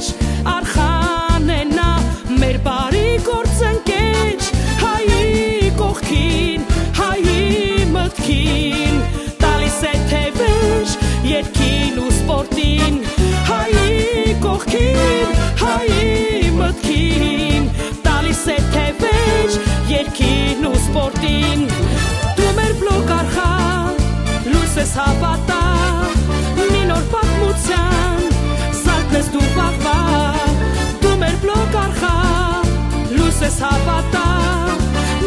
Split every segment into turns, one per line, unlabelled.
մեջ արխան է նա մեր բարի գործընկեր հայի կողքին հայի մտքին տալիս է թևեր երգին ու սպորտին հայի կողքին հայի մտքին տալիս է թևեր երգին ու սպորտին դու մեր բլոկ արխա լույս ես հավատա մի նոր պատմության զարթնես դու վաղվա դու մեր բլոկ արխա լույս ես հավատա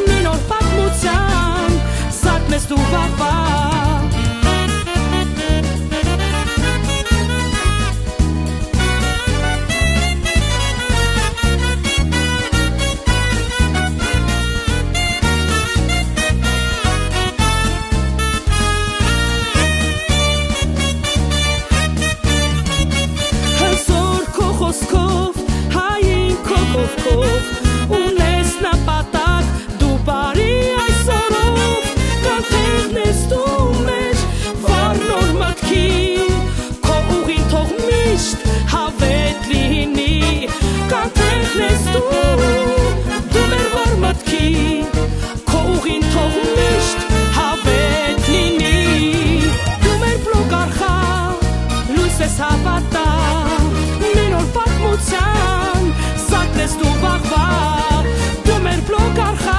մի նոր պատմության զարթնես դու վաղվա Ունես նպատակ դու բարի այսօրով կանթեղն ես դու մեր վառ նոր մտքին քո ուղին թող միշտ հավետ լինի կանթեղն ես դու մեր վառ մտքին քո ուղին թող միշտ հավետ լինի դու մեր բլոկ արխա լույս ես հավատա մի նոր պատմության զարթնես դու վաղվա դու մեր բլոկ արխա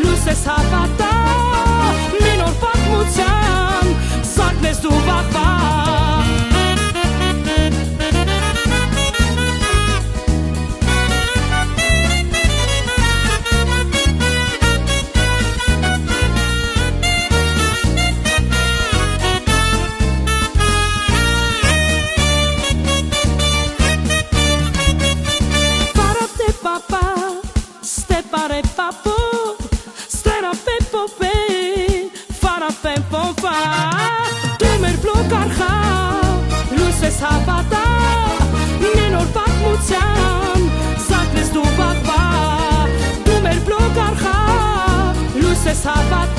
լույս ես հավատա մի նոր պատմության զարթնես դու վաղվա Հավատա մի նոր պատմության զարթնես դու վաղվա դու մեր բլոկ արխա լույս ես հավատա